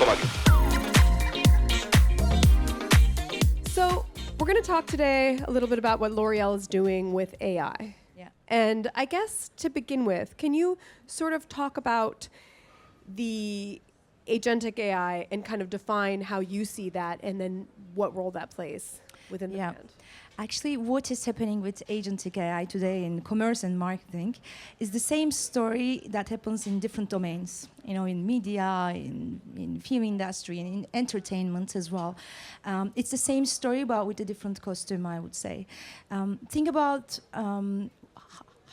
raccomando. So we're going to talk today a little bit about what L'Oreal is doing with AI. Yeah. And I guess to begin with, can you sort of talk about the agentic AI and kind of define how you see that and then what role that plays within the brand? Actually, what is happening with agentic AI today in commerce and marketing is the same story that happens in different domains, in media, in film industry, and in entertainment as well. It's the same story, but with a different costume, I would say. Think about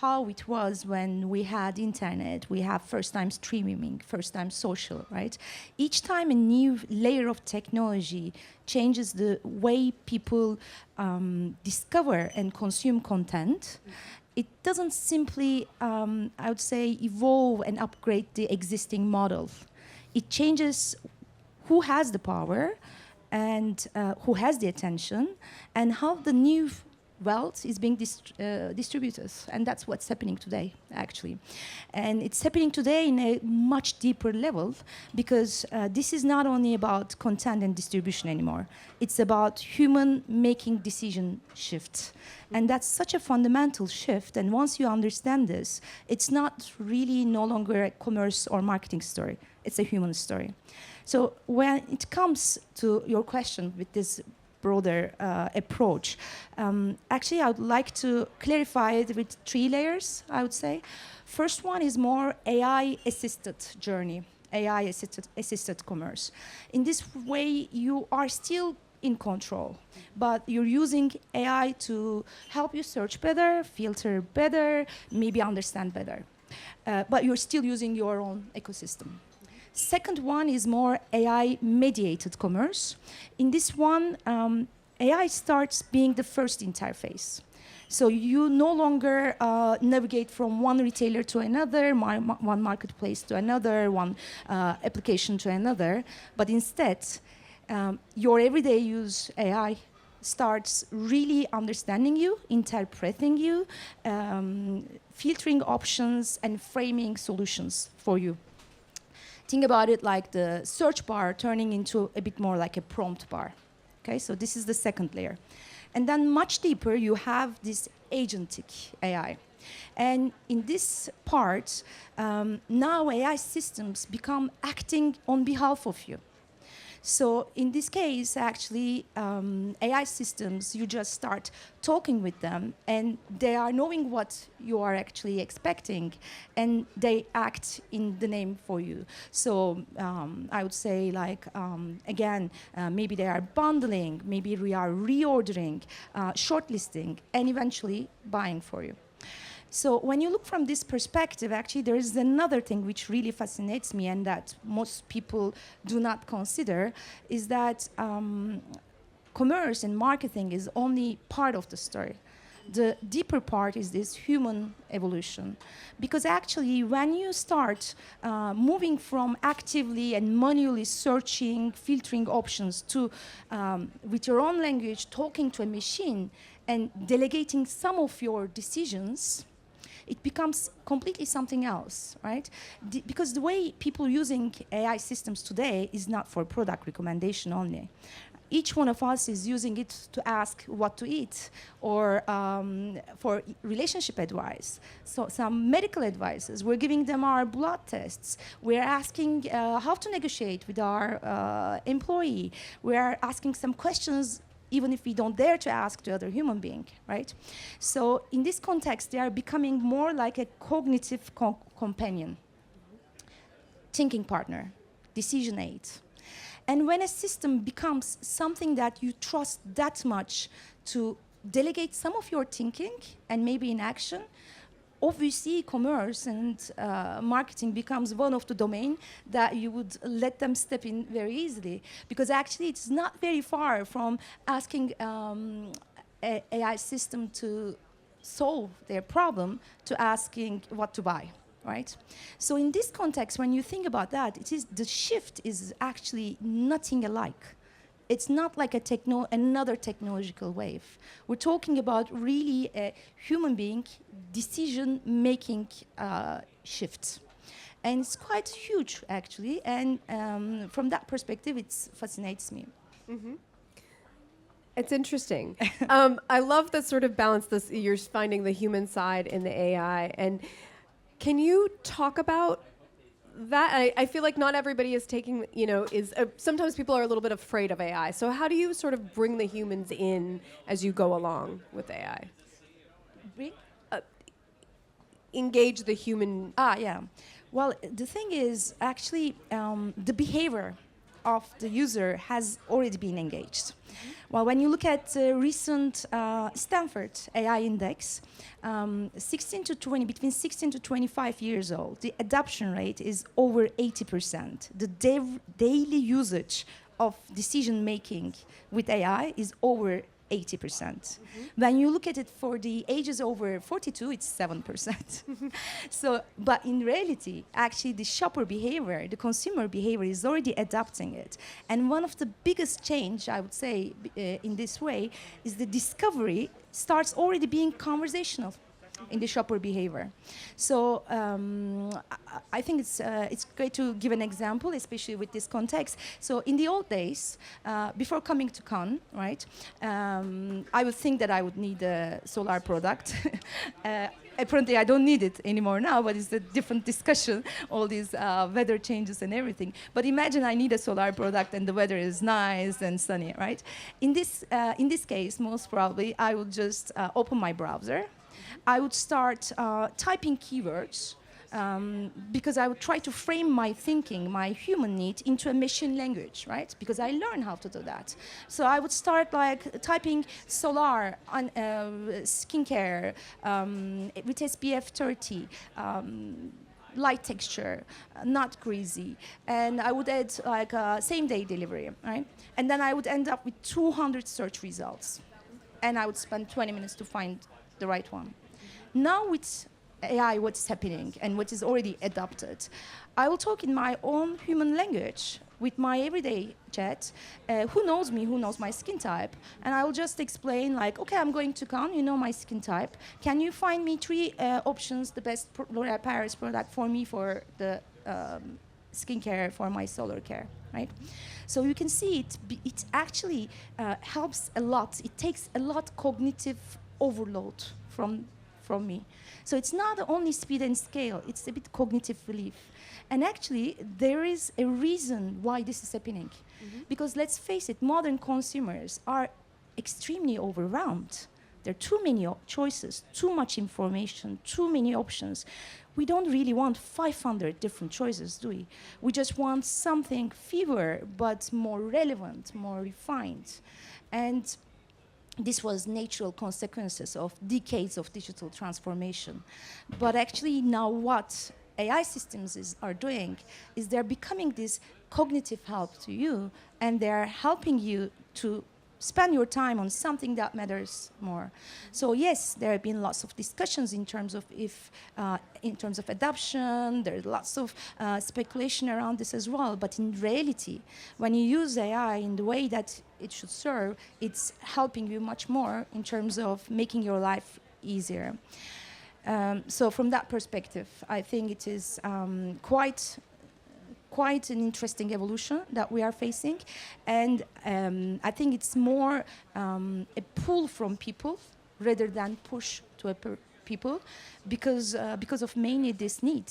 how it was when we had internet, we have first time streaming, first time social, right? Each time a new layer of technology changes the way people discover and consume content, it doesn't simply, I would say, evolve and upgrade the existing model. It changes who has the power and who has the attention and how the new wealth is being distributed, and that's what's happening today, actually. And it's happening today in a much deeper level because this is not only about content and distribution anymore. It's about human making decision shift. And that's such a fundamental shift, and once you understand this, it's not really no longer a commerce or marketing story. It's a human story. So when it comes to your question with this broader approach. Actually, I would like to clarify it with 3 layers, I would say. First one is more AI-assisted journey, AI-assisted commerce. In this way, you are still in control, but you're using AI to help you search better, filter better, maybe understand better. But you're still using your own ecosystem. Second one is more AI-mediated commerce. In this one, AI starts being the first interface. So you no longer navigate from one retailer to another, one marketplace to another, one application to another, but instead, your everyday use AI starts really understanding you, interpreting you, filtering options, and framing solutions for you. Think about it like the search bar turning into a bit more like a prompt bar. Okay, so this is the second layer. And then much deeper, you have this agentic AI. And in this part, now AI systems become acting on behalf of you. So in this case, actually, AI systems, you just start talking with them, and they are knowing what you are actually expecting, and they act in the name for you. So I would say, like, again, maybe they are bundling, maybe we are reordering, shortlisting, and eventually buying for you. So when you look from this perspective, actually, there is another thing which really fascinates me and that most people do not consider, is that commerce and marketing is only part of the story. The deeper part is this human evolution. Because actually, when you start moving from actively and manually searching, filtering options to, with your own language, talking to a machine and delegating some of your decisions, it becomes completely something else, right? Because the way people using AI systems today is not for product recommendation only. Each one of us is using it to ask what to eat or for relationship advice. So some medical advices, we're giving them our blood tests. We're asking how to negotiate with our employee. We're asking some questions even if we don't dare to ask the other human being, right? So in this context, they are becoming more like a cognitive companion, thinking partner, decision aid. And when a system becomes something that you trust that much to delegate some of your thinking and maybe in action, obviously commerce and marketing becomes one of the domain that you would let them step in very easily, because actually it's not very far from asking a AI system to solve their problem to asking what to buy, right? So in this context, when you think about that, the shift is actually nothing alike. It's not like another technological wave. We're talking about really a human being decision-making shift. And it's quite huge, actually. And from that perspective, it fascinates me. It's interesting. I love that sort of balance. This you're finding the human side in the AI, and can you talk about that? I feel like not everybody is taking, sometimes people are a little bit afraid of AI. So how do you sort of bring the humans in as you go along with AI? Bring? Engage the human. Yeah. Well, the thing is, actually, the behavior of the user has already been engaged. Well, when you look at the recent Stanford AI index, 16 to 20, between 16 to 25 years old, the adoption rate is over 80%. The daily usage of decision making with AI is over 80%. When you look at it for the ages over 42, it's 7%. So, but in reality, actually the shopper behavior, the consumer behavior is already adopting it. And one of the biggest change, I would say, in this way, is the discovery starts already being conversational in the shopper behavior. So I think it's great to give an example, especially with this context. So in the old days, before coming to Cannes, right, I would think that I would need a solar product. Apparently, I don't need it anymore now, but it's a different discussion, all these weather changes and everything. But imagine I need a solar product and the weather is nice and sunny, right? In this case, most probably, I would just open my browser. I would start typing keywords because I would try to frame my thinking, my human need, into a machine language, right? Because I learned how to do that. So I would start like typing solar, skincare, with SPF 30, light texture, not greasy, and I would add like same-day delivery, right? And then I would end up with 200 search results, and I would spend 20 minutes to find the right one. Now with AI, what's happening and what is already adopted, I will talk in my own human language with my everyday chat. Who knows me, who knows my skin type, and I will just explain like, okay, I'm going to Cannes, you know my skin type. Can you find me 3 options, the best L'Oréal Paris product for me for the skincare, for my solar care, right? So you can see it actually helps a lot. It takes a lot cognitive overload from me. So it's not only speed and scale, it's a bit cognitive relief. And actually, there is a reason why this is happening. Because let's face it, modern consumers are extremely overwhelmed. There are too many choices, too much information, too many options. We don't really want 500 different choices, do we? We just want something fewer, but more relevant, more refined. And this was natural consequences of decades of digital transformation. But actually now what AI systems are doing is they're becoming this cognitive help to you, and they're helping you to spend your time on something that matters more. So yes, there have been lots of discussions in terms of in terms of adoption. There's lots of speculation around this as well. But in reality, when you use AI in the way that it should serve, it's helping you much more in terms of making your life easier. So from that perspective, I think it is quite an interesting evolution that we are facing, and I think it's more a pull from people rather than push to people because of mainly this need.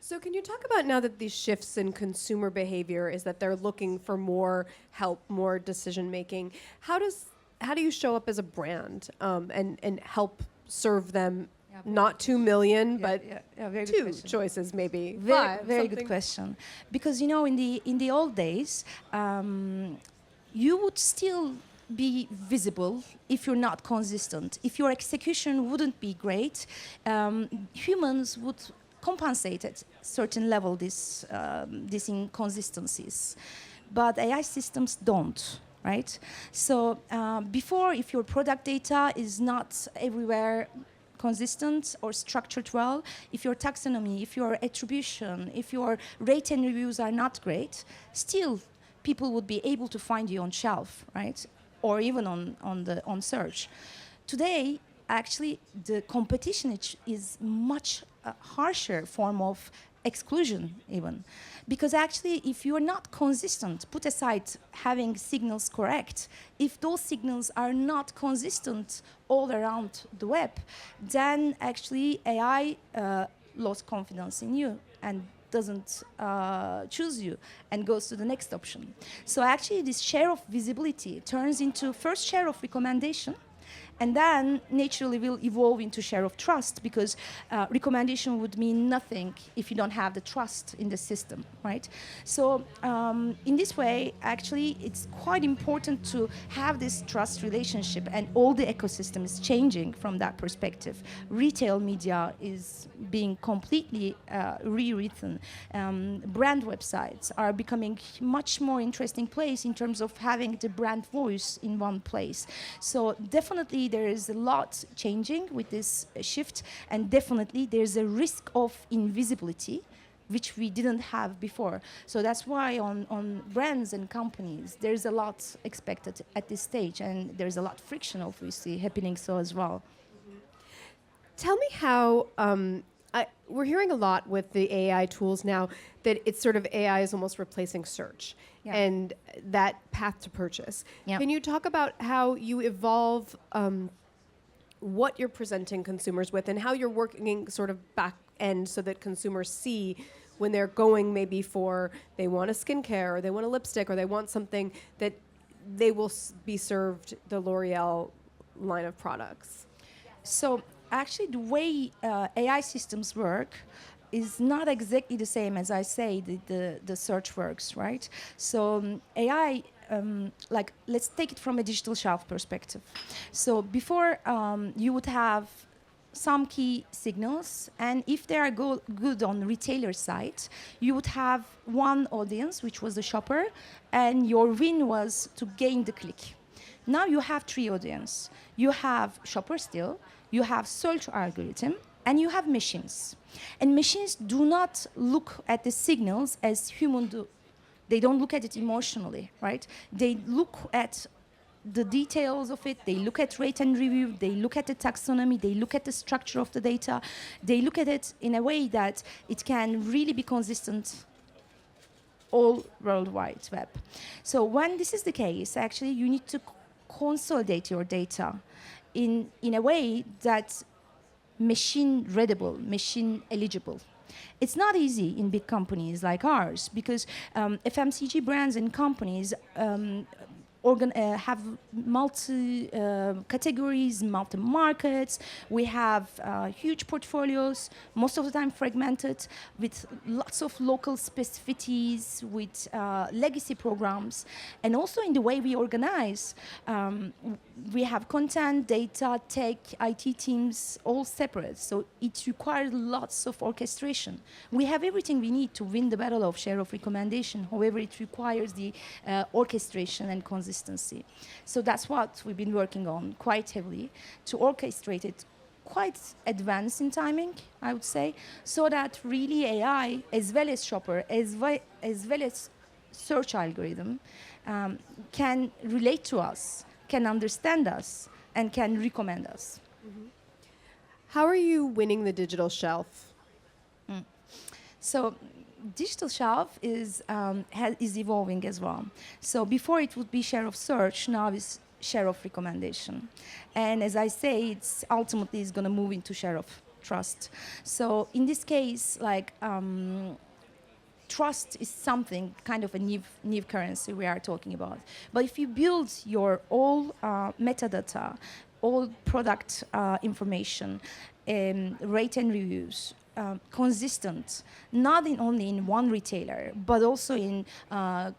So can you talk about, now that these shifts in consumer behavior is that they're looking for more help, more decision making, how do you show up as a brand and help serve them? Not 2 million, but very 2 choices, maybe. Very good question. Because in the old days, you would still be visible if you're not consistent. If your execution wouldn't be great, humans would compensate at certain level these inconsistencies. But AI systems don't. Right? So before, if your product data is not everywhere consistent or structured well, if your taxonomy, if your attribution, if your rate and reviews are not great, still people would be able to find you on shelf, right? Or even on search. Today, actually, the competition is much harsher form of exclusion even. Because actually, if you are not consistent, put aside having signals correct, if those signals are not consistent all around the web, then actually AI lost confidence in you and doesn't choose you and goes to the next option. So actually this share of visibility turns into first share of recommendation, and then naturally will evolve into share of trust, because recommendation would mean nothing if you don't have the trust in the system, right? So in this way, actually, it's quite important to have this trust relationship, and all the ecosystem is changing from that perspective. Retail media is being completely rewritten. Brand websites are becoming much more interesting place in terms of having the brand voice in one place. So definitely there is a lot changing with this shift, and definitely there's a risk of invisibility which we didn't have before. So that's why on brands and companies there's a lot expected at this stage, and there's a lot friction obviously happening so as well. Tell me how, we're hearing a lot with the AI tools now that it's sort of AI is almost replacing search and that path to purchase. Can you talk about how you evolve what you're presenting consumers with, and how you're working sort of back end so that consumers see when they're going maybe for, they want a skincare or they want a lipstick or they want something, that they will be served the L'Oreal line of products? So actually the way AI systems work is not exactly the same as I say the search works, right? So AI, like let's take it from a digital shelf perspective. So before you would have some key signals, and if they are good on retailer side, you would have one audience, which was the shopper, and your win was to gain the click. Now you have three audience. You have shopper still, you have search algorithm, and you have machines. And machines do not look at the signals as humans do. They don't look at it emotionally, right? They look at the details of it, they look at rate and review, they look at the taxonomy, they look at the structure of the data, they look at it in a way that it can really be consistent all worldwide web. So when this is the case, actually you need to consolidate your data in a way that's machine readable, machine eligible. It's not easy in big companies like ours, because FMCG brands and companies have multi categories, multi markets. We have huge portfolios, most of the time fragmented, with lots of local specificities, with legacy programs, and also in the way we organize. We have content, data, tech, IT teams all separate, so it requires lots of orchestration. We have everything we need to win the battle of share of recommendation. However, it requires the orchestration and consistency. So that's what we've been working on quite heavily, to orchestrate it quite advanced in timing, I would say, so that really AI, as well as shopper, as well as search algorithm, can relate to us, can understand us, and can recommend us. Mm-hmm. How are you winning the digital shelf? So digital shelf is evolving as well. So before it would be share of search, now it's share of recommendation. And as I say, it's ultimately is going to move into share of trust. So in this case, like trust is something kind of a new currency we are talking about. But if you build your all metadata, all product information, rate and reviews, consistent, not only in one retailer, but also in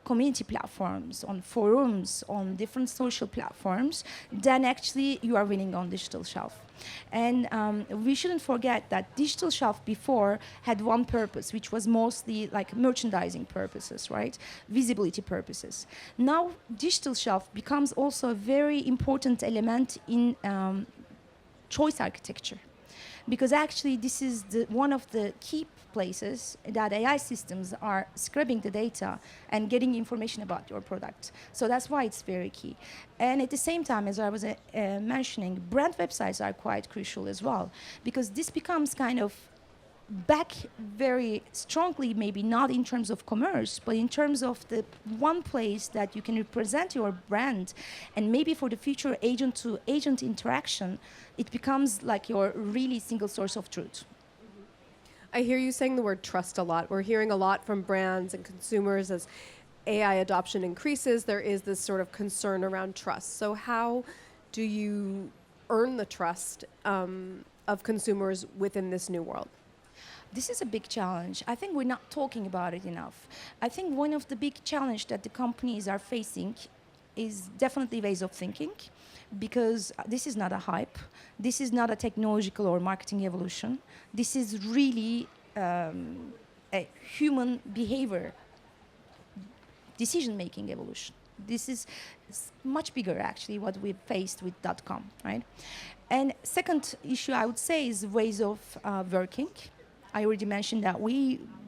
community platforms, on forums, on different social platforms, then actually you are winning on digital shelf. And we shouldn't forget that digital shelf before had one purpose, which was mostly like merchandising purposes, right? Visibility purposes. Now digital shelf becomes also a very important element in choice architecture. Because actually this is one of the key places that AI systems are scrubbing the data and getting information about your product. So that's why it's very key. And at the same time, as I was mentioning, brand websites are quite crucial as well, because this becomes kind of back very strongly, maybe not in terms of commerce, but in terms of the one place that you can represent your brand, and maybe for the future agent-to-agent interaction, it becomes like your really single source of truth. I hear you saying the word trust a lot. We're hearing a lot from brands and consumers as AI adoption increases, there is this sort of concern around trust. So how do you earn the trust of consumers within this new world? This is a big challenge. I think we're not talking about it enough. I think one of the big challenges that the companies are facing is definitely ways of thinking, because this is not a hype. This is not a technological or marketing evolution. This is really a human behavior decision-making evolution. This is much bigger, actually, what we've faced with .com, right? And second issue, I would say, is ways of working. I already mentioned that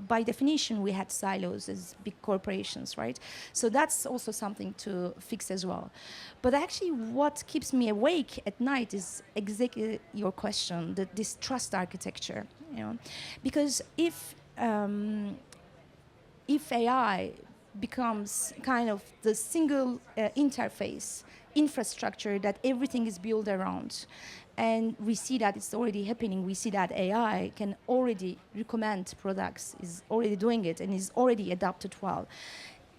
by definition, we had silos as big corporations, right? So that's also something to fix as well. But actually, what keeps me awake at night is exactly your question, this trust architecture, you know? Because if AI becomes kind of the single interface infrastructure that everything is built around, and we see that it's already happening. We see that AI can already recommend products, is already doing it, and is already adapted well.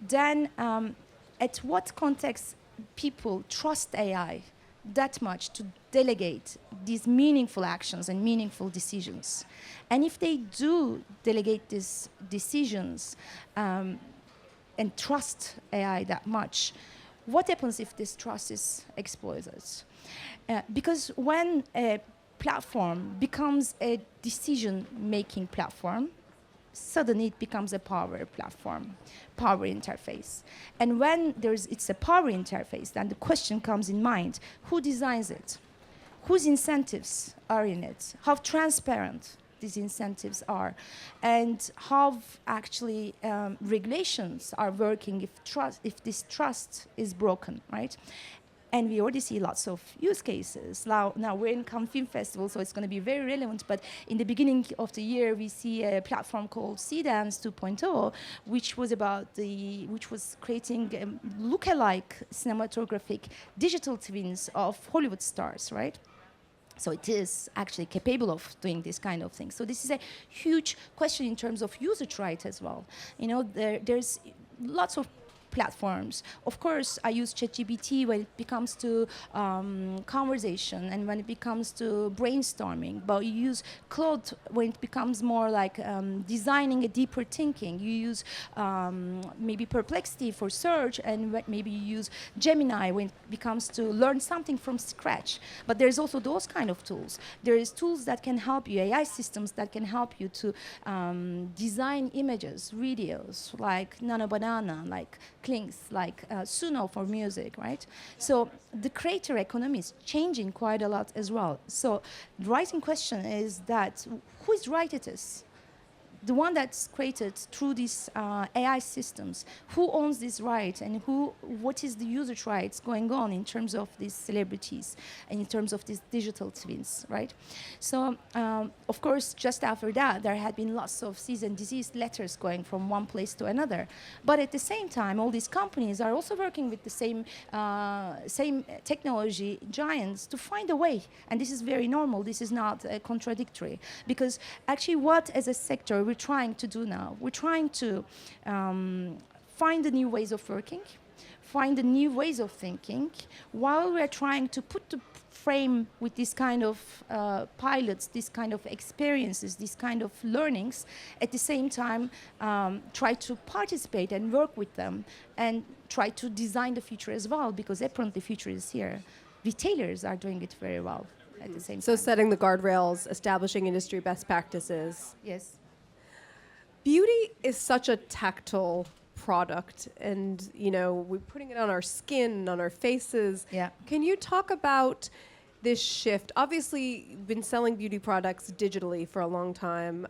Then at what context people trust AI that much to delegate these meaningful actions and meaningful decisions? And if they do delegate these decisions and trust AI that much, what happens if this trust is exploited? Because when a platform becomes a decision-making platform, suddenly it becomes a power platform, power interface. And when it's a power interface, then the question comes in mind: who designs it? Whose incentives are in it? How transparent these incentives are, and how actually regulations are working if this trust is broken, right? And we already see lots of use cases. Now we're in Cannes Film Festival, so it's going to be very relevant. But in the beginning of the year, we see a platform called Dance 2.0, which was creating look-alike cinematographic digital twins of Hollywood stars, right? So it is actually capable of doing this kind of thing. So this is a huge question in terms of usage right as well. You know, there's lots of platforms. Of course, I use ChatGPT when it becomes to conversation and when it becomes to brainstorming, but you use Claude when it becomes more like designing a deeper thinking. You use maybe Perplexity for search, and maybe you use Gemini when it becomes to learn something from scratch. But there's also those kind of tools. There is tools that can help you, AI systems that can help you to design images, videos, like Nano Banana, like Klinks, like Suno for music, right? So the creator economy is changing quite a lot as well. So the rising question is that whose right it is? The one that's created through these AI systems, who owns this right, and what is the usage rights going on in terms of these celebrities and in terms of these digital twins, right? So, of course, just after that, there had been lots of cease and desist letters going from one place to another. But at the same time, all these companies are also working with the same technology giants to find a way. And this is very normal. This is not contradictory. Because actually what, as a sector, we're trying to do now, we're trying to find the new ways of working, find the new ways of thinking, while we're trying to put the frame with this kind of pilots, this kind of experiences, this kind of learnings, at the same time try to participate and work with them and try to design the future as well, because apparently the future is here. Retailers are doing it very well at the same time. So setting the guardrails, establishing industry best practices. Yes. Beauty is such a tactile product, and we're putting it on our skin, on our faces. Yeah. Can you talk about this shift? Obviously, you've been selling beauty products digitally for a long time,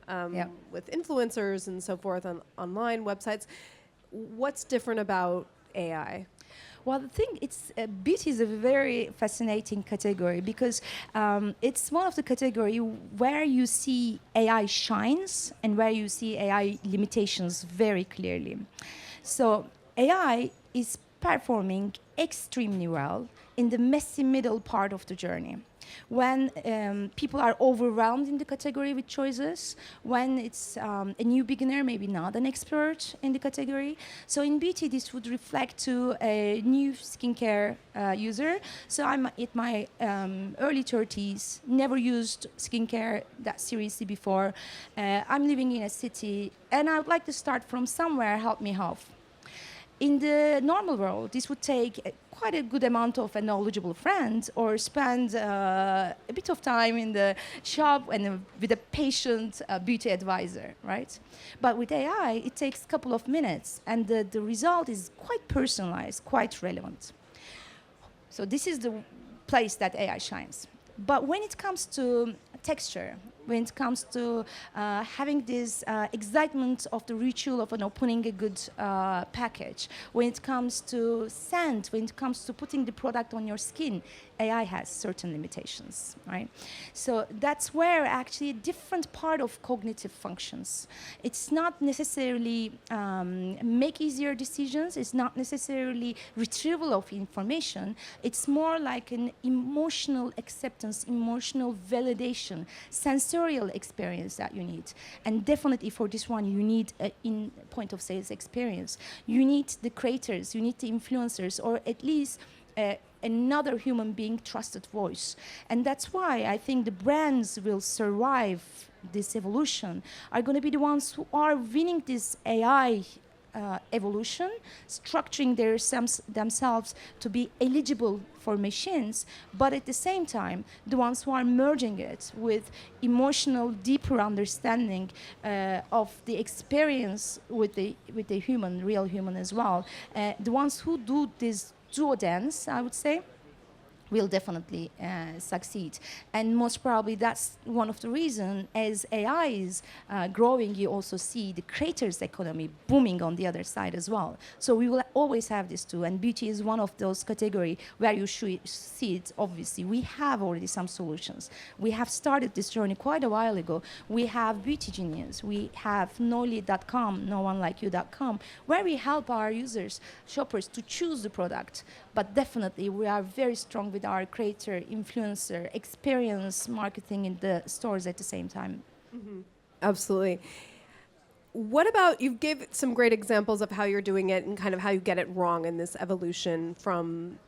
with influencers and so forth on online websites. What's different about AI? Well, the thing, it's beauty is a very fascinating category because it's one of the category where you see AI shines and where you see AI limitations very clearly. So AI is performing extremely well in the messy middle part of the journey. When people are overwhelmed in the category with choices, when it's a new beginner, maybe not an expert in the category. So in beauty, this would reflect to a new skincare user. So I'm at my early 30s, never used skincare that seriously before. I'm living in a city, and I would like to start from somewhere, help me help. In the normal world, this would take quite a good amount of a knowledgeable friend or spend a bit of time in the shop and with a patient beauty advisor, right? But with AI, it takes a couple of minutes and the result is quite personalized, quite relevant. So this is the place that AI shines. But when it comes to texture, when it comes to having this excitement of the ritual of opening a good package, when it comes to scent, when it comes to putting the product on your skin, AI has certain limitations, right? So that's where actually a different part of cognitive functions. It's not necessarily make easier decisions, it's not necessarily retrieval of information, it's more like an emotional acceptance, emotional validation, sensorial experience that you need. And definitely for this one, you need in point of sales experience. You need the creators, you need the influencers, or at least another human being trusted voice. And that's why I think the brands will survive this evolution, are going to be the ones who are winning this AI evolution, structuring themselves to be eligible for machines, but at the same time, the ones who are merging it with emotional, deeper understanding of the experience with the human, real human as well. The ones who do this duo dance, I would say, will definitely succeed. And most probably that's one of the reasons as AI is growing, you also see the creators economy booming on the other side as well. So we will always have this too. And beauty is one of those categories where you should see it, obviously. We have already some solutions. We have started this journey quite a while ago. We have Beauty Genius. We have Noli.com, noonelikeYou.com, where we help our users, shoppers, to choose the product. But definitely we are very strong with our creator, influencer, experience marketing in the stores at the same time. Mm-hmm. Absolutely. What about, you gave some great examples of how you're doing it and kind of how you get it wrong in this evolution from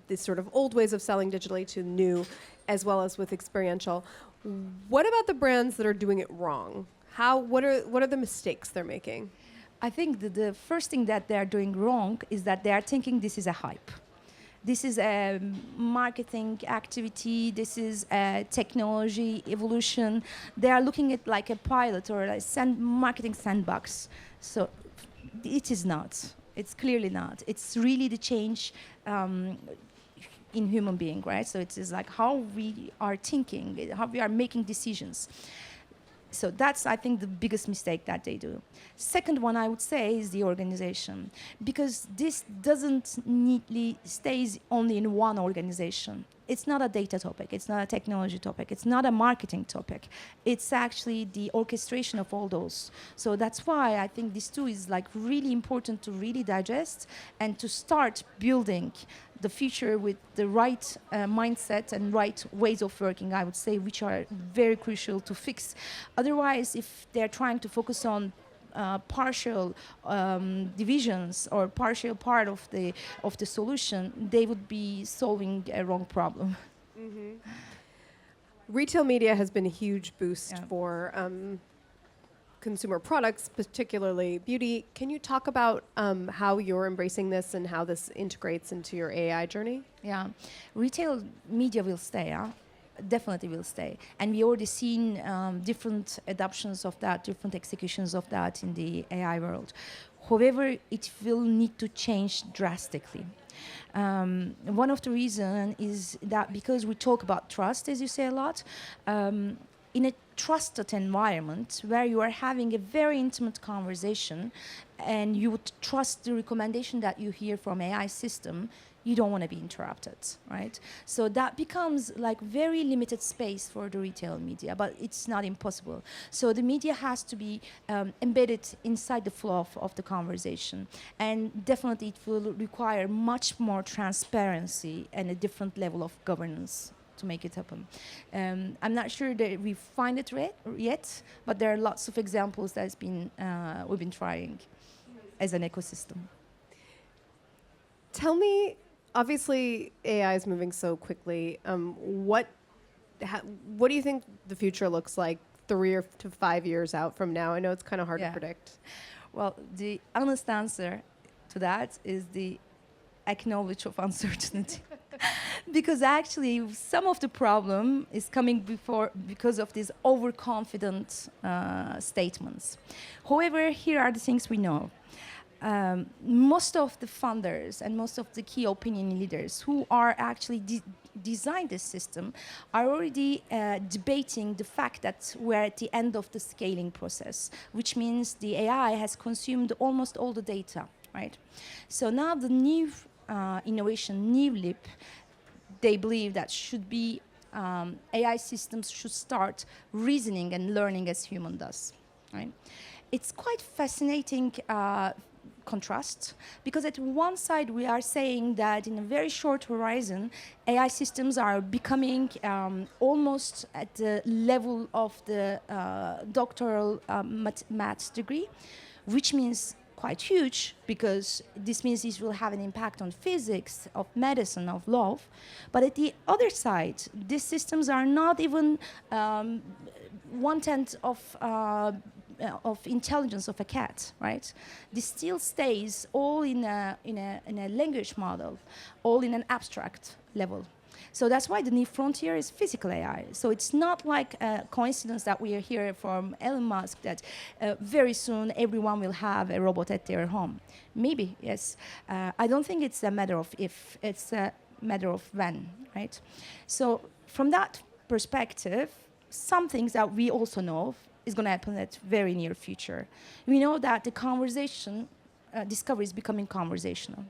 these sort of old ways of selling digitally to new, as well as with experiential. What about the brands that are doing it wrong? What are the mistakes they're making? I think the first thing that they're doing wrong is that they are thinking this is a hype. This is a marketing activity. This is a technology evolution. They are looking at like a pilot or a marketing sandbox. So it is not. It's clearly not. It's really the change in human being, right? So it is like how we are thinking, how we are making decisions. So that's, I think, the biggest mistake that they do. Second one, I would say, is the organization. Because this doesn't neatly stays only in one organization. It's not a data topic. It's not a technology topic. It's not a marketing topic. It's actually the orchestration of all those. So that's why I think this too is like really important to really digest and to start building the future with the right mindset and right ways of working, I would say, which are very crucial to fix. Otherwise, if they're trying to focus on partial divisions or partial part of the solution, they would be solving a wrong problem. Mm-hmm. Retail media has been a huge boost for consumer products, particularly beauty. Can you talk about how you're embracing this and how this integrates into your AI journey? Yeah, retail media will stay. Definitely will stay. And we already seen different adoptions of that, different executions of that in the AI world. However, it will need to change drastically. One of the reasons is that because we talk about trust, as you say a lot, in a trusted environment where you are having a very intimate conversation and you would trust the recommendation that you hear from AI system, you don't want to be interrupted, right? So that becomes like very limited space for the retail media, but it's not impossible. So the media has to be embedded inside the flow of the conversation. And definitely it will require much more transparency and a different level of governance to make it happen. I'm not sure that we find it yet, but there are lots of examples that we've been trying as an ecosystem. Tell me, obviously AI is moving so quickly. What do you think the future looks like 3 to 5 years out from now? I know it's kind of hard to predict. Well, the honest answer to that is the acknowledge of uncertainty. Because actually some of the problem is coming because of these overconfident statements. However, here are the things we know. Most of the funders and most of the key opinion leaders who are actually designed this system are already debating the fact that we're at the end of the scaling process, which means the AI has consumed almost all the data, right? So now the new innovation, new leap, they believe that should be AI systems should start reasoning and learning as human does, right? It's quite fascinating contrast, because at one side we are saying that in a very short horizon AI systems are becoming almost at the level of the doctoral maths degree, which means quite huge, because this means this will have an impact on physics, of medicine, of law. But at the other side, these systems are not even 1/10 of intelligence of a cat, right? This still stays all in a language model, all in an abstract level. So that's why the new frontier is physical AI. So it's not like a coincidence that we are hearing from Elon Musk that very soon everyone will have a robot at their home. Maybe, yes. I don't think it's a matter of if, it's a matter of when, right? So from that perspective, some things that we also know is going to happen at very near future. We know that the conversation, discovery is becoming conversational.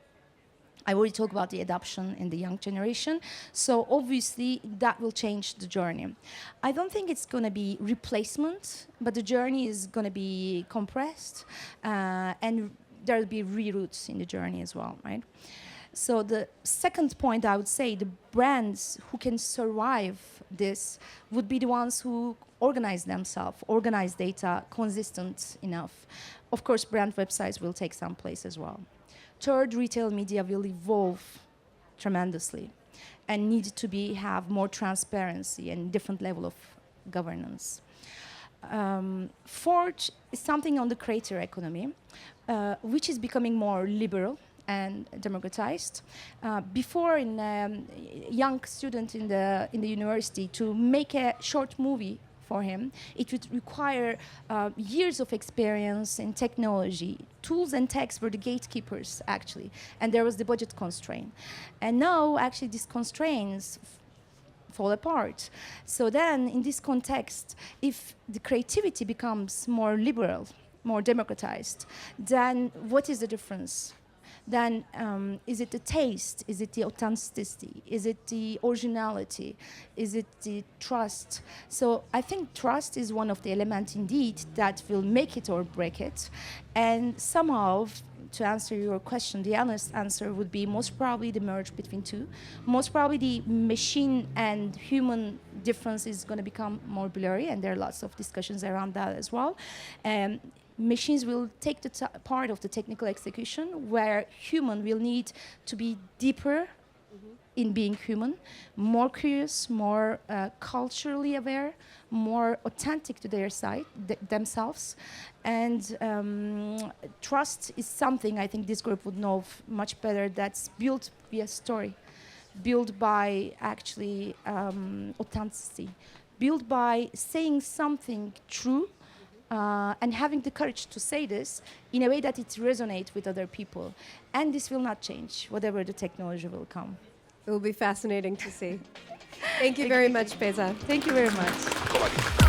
I already talked about the adoption in the young generation, so obviously that will change the journey. I don't think it's going to be replacement, but the journey is going to be compressed, and there will be reroutes in the journey as well, right? So the second point, I would say, the brands who can survive this would be the ones who organize themselves, organize data, consistent enough. Of course, brand websites will take some place as well. Third, retail media will evolve tremendously and need to have more transparency and different level of governance. Fourth is something on the creator economy, which is becoming more liberal and democratized. Before, in young student in the university, to make a short movie for him, it would require years of experience in technology. Tools and techs were the gatekeepers, actually, and there was the budget constraint. And now, actually, these constraints fall apart. So then, in this context, if the creativity becomes more liberal, more democratized, then what is the difference? Then is it the taste? Is it the authenticity? Is it the originality? Is it the trust? So I think trust is one of the elements indeed that will make it or break it. And somehow, to answer your question, the honest answer would be most probably the merge between two. Most probably the machine and human difference is going to become more blurry, and there are lots of discussions around that as well. Machines will take the part of the technical execution, where human will need to be deeper in being human, more curious, more culturally aware, more authentic to their side, themselves. And trust is something I think this group would know much better, that's built via story, built by actually authenticity, built by saying something true, and having the courage to say this in a way that it resonates with other people. And this will not change, whatever the technology will come. It will be fascinating to see. Thank you very much, Beyza. Thank you very much.